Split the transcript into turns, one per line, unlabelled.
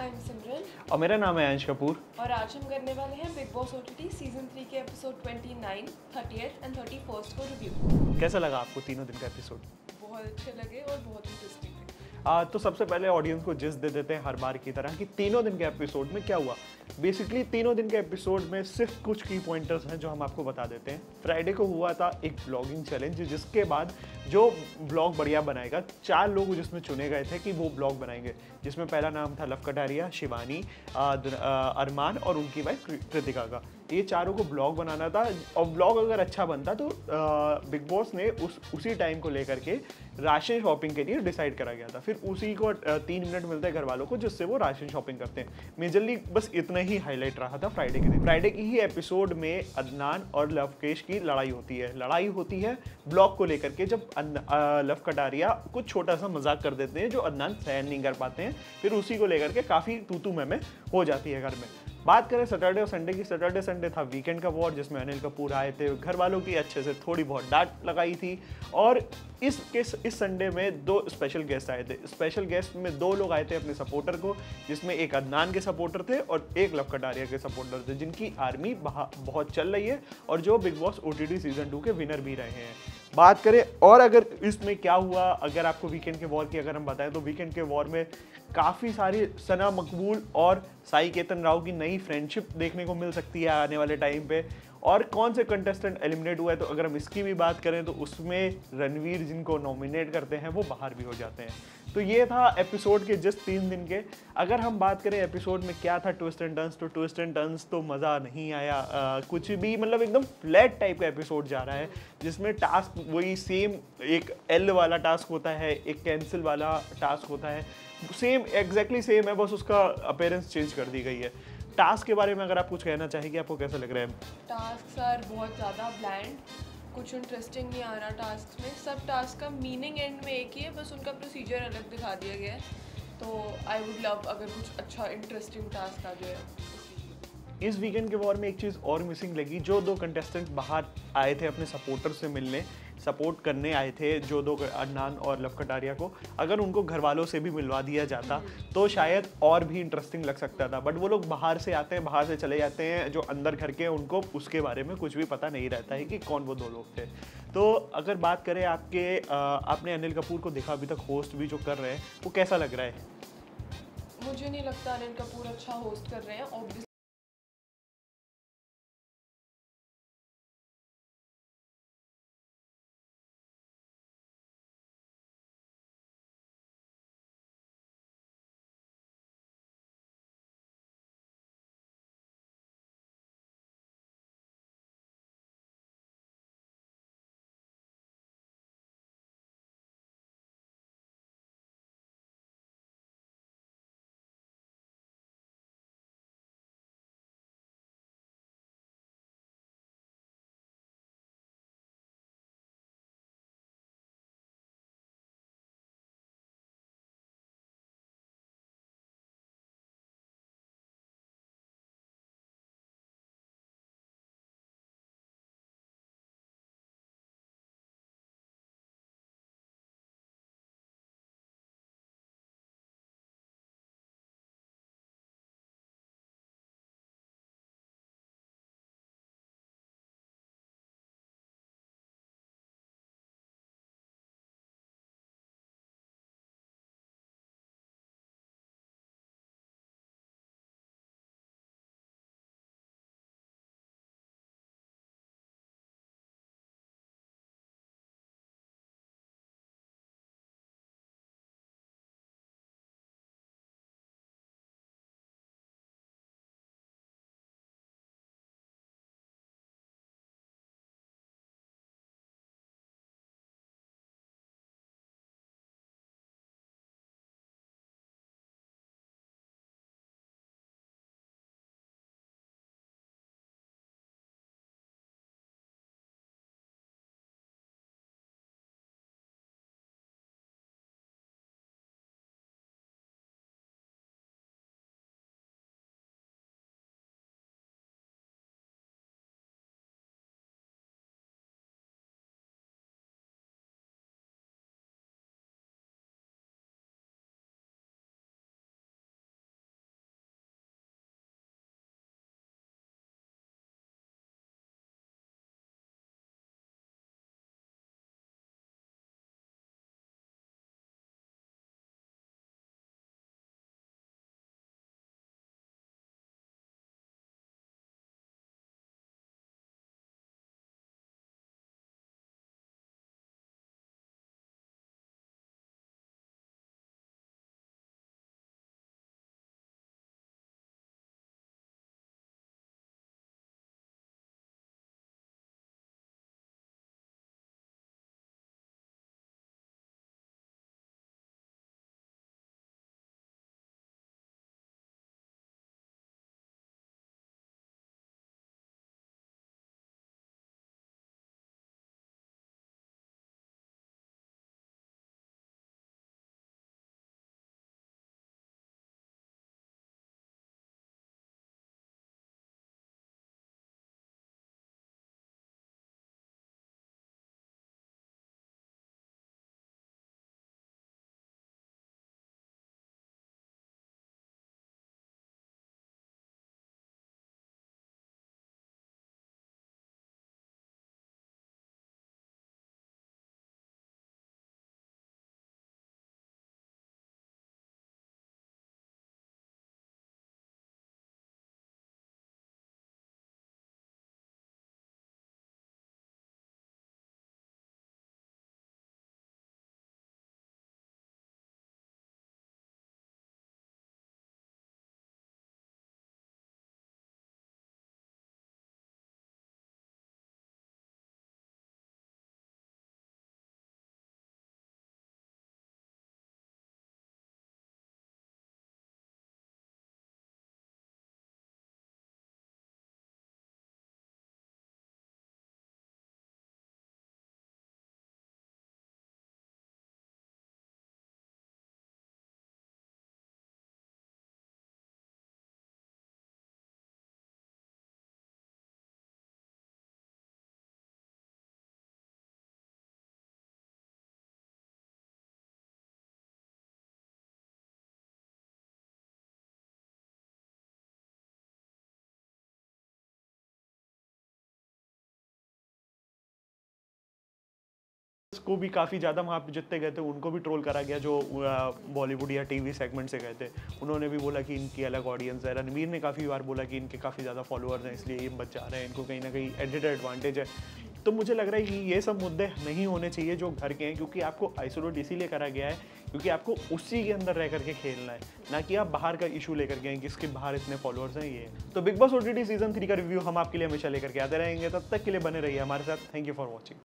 I am सिमरन
और मेरा नाम है अंश कपूर।
और आज हम करने वाले हैं बिग बॉस ओटीटी सीजन 3 के एपिसोड 29, 30th एंड 31st को रिव्यू।
कैसा लगा आपको तीनों दिन का एपिसोड?
बहुत अच्छे लगे और बहुत इंटरेस्टिंग थे।
तो सबसे पहले ऑडियंस को जिस दे देते हैं हर बार की तरह कि तीनों दिन के एपिसोड में क्या हुआ। बेसिकली तीनों दिन के एपिसोड में सिर्फ कुछ की पॉइंटर्स हैं जो हम आपको बता देते हैं। फ्राइडे को हुआ था एक ब्लॉगिंग चैलेंज, जिसके बाद जो ब्लॉग बढ़िया बनाएगा, 4 लोग जिसमें चुने गए थे कि वो ब्लॉग बनाएंगे, जिसमें पहला नाम था लव कटारिया, शिवानी, अरमान और उनकी वाइफ कृतिका का। ये चारों को ब्लॉग बनाना था और ब्लॉग अगर अच्छा बनता तो बिग बॉस ने उसी टाइम को लेकर के राशन शॉपिंग के लिए डिसाइड करा गया था। फिर उसी को 3 मिनट मिलते हैं घर वालों को, जिससे वो राशन शॉपिंग करते हैं। मेजरली बस इतना ही हाईलाइट रहा था फ्राइडे के दिन। फ्राइडे की ही एपिसोड में अदनान और लवकेश की लड़ाई होती है ब्लॉग को लेकर के, जब लव कटारिया कुछ छोटा सा मजाक कर देते हैं जो अदनान सहन नहीं कर पाते हैं। फिर उसी को लेकर के काफ़ी तू में हो जाती है घर में। बात करें सैटरडे और संडे की, सैटरडे संडे था वीकेंड का वॉर, जिसमें अनिल कपूर आए थे, घर वालों की अच्छे से थोड़ी बहुत डांट लगाई थी। और इस संडे में 2 स्पेशल गेस्ट आए थे। स्पेशल गेस्ट में 2 लोग आए थे अपने सपोर्टर को, जिसमें एक अदनान के सपोर्टर थे और एक लव कटारिया के सपोर्टर थे, जिनकी आर्मी बहुत चल रही है और जो बिग बॉस ओटीटी सीजन 2 के विनर भी रहे हैं। बात करें और अगर इसमें क्या हुआ, अगर आपको वीकेंड के वॉर की अगर हम बताएं तो वीकेंड के वॉर में काफ़ी सारी सना मकबूल और साई केतन राव की नई फ्रेंडशिप देखने को मिल सकती है आने वाले टाइम पे। और कौन से कंटेस्टेंट एलिमिनेट हुआ है, तो अगर हम इसकी भी बात करें तो उसमें रणवीर, जिनको नॉमिनेट करते हैं, वो बाहर भी हो जाते हैं। तो ये था एपिसोड के जस्ट 3 दिन के। अगर हम बात करें एपिसोड में क्या था ट्विस्ट एंड टर्न्स, तो ट्विस्ट एंड टर्न्स तो मज़ा नहीं आया कुछ भी। मतलब एकदम फ्लैट टाइप का एपिसोड जा रहा है, जिसमें टास्क वही सेम, एक एल वाला टास्क होता है, एक कैंसिल वाला टास्क होता है, सेम एग्जैक्टली सेम है, बस उसका अपीयरेंस चेंज कर दी गई है। टास्क के बारे में अगर आप कुछ कहना चाहेंगे, आपको कैसा लग रहा है?
टास्क सर बहुत ज़्यादा ब्लैंड, कुछ इंटरेस्टिंग नहीं आ रहा टास्क में। सब टास्क का मीनिंग एंड में एक ही है, बस उनका प्रोसीजर अलग दिखा दिया गया है। तो आई वुड लव अगर कुछ अच्छा इंटरेस्टिंग टास्क आ जाए।
इस वीकेंड के वॉर में एक चीज़ और मिसिंग लगी, जो 2 कंटेस्टेंट बाहर आए थे अपने सपोर्टर से मिलने, सपोर्ट करने आए थे, जो 2 अदनान और लव कटारिया को, अगर उनको घर वालों से भी मिलवा दिया जाता तो शायद और भी इंटरेस्टिंग लग सकता था। बट वो लोग बाहर से आते हैं, बाहर से चले जाते हैं, जो अंदर घर के, उनको उसके बारे में कुछ भी पता नहीं रहता है कि कौन वो 2 लोग थे। तो अगर बात करें आपने अनिल कपूर को देखा अभी तक होस्ट भी जो कर रहे हैं, वो कैसा लग रहा है?
मुझे नहीं लगता अनिल कपूर अच्छा होस्ट कर रहे हैं। ऑब्वियसली
को भी काफ़ी ज़्यादा वहाँ पे जितने गए थे उनको भी ट्रोल करा गया, जो बॉलीवुड या टीवी सेगमेंट से गए थे। उन्होंने भी बोला कि इनकी अलग ऑडियंस है। रणवीर ने काफ़ी बार बोला कि इनके काफ़ी ज़्यादा फॉलोअर्स हैं, इसलिए ये बच जा रहे हैं, इनको कहीं ना कहीं एडिटेड एडवांटेज है। तो मुझे लग रहा है कि ये सब मुद्दे नहीं होने चाहिए जो घर के हैं, क्योंकि आपको आइसोलेट इसीलिए करा गया है क्योंकि आपको उसी के अंदर रह करके खेलना है, ना कि आप बाहर का इशू लेकर के हैं कि इसके बाहर इतने फॉलोअर्स हैं। ये तो बिग बॉस ओटीटी सीजन 3 का रिव्यू हम आपके लिए हमेशा लेकर के आते रहेंगे। तब तक के लिए बने रहिए हमारे साथ। Thank you for watching.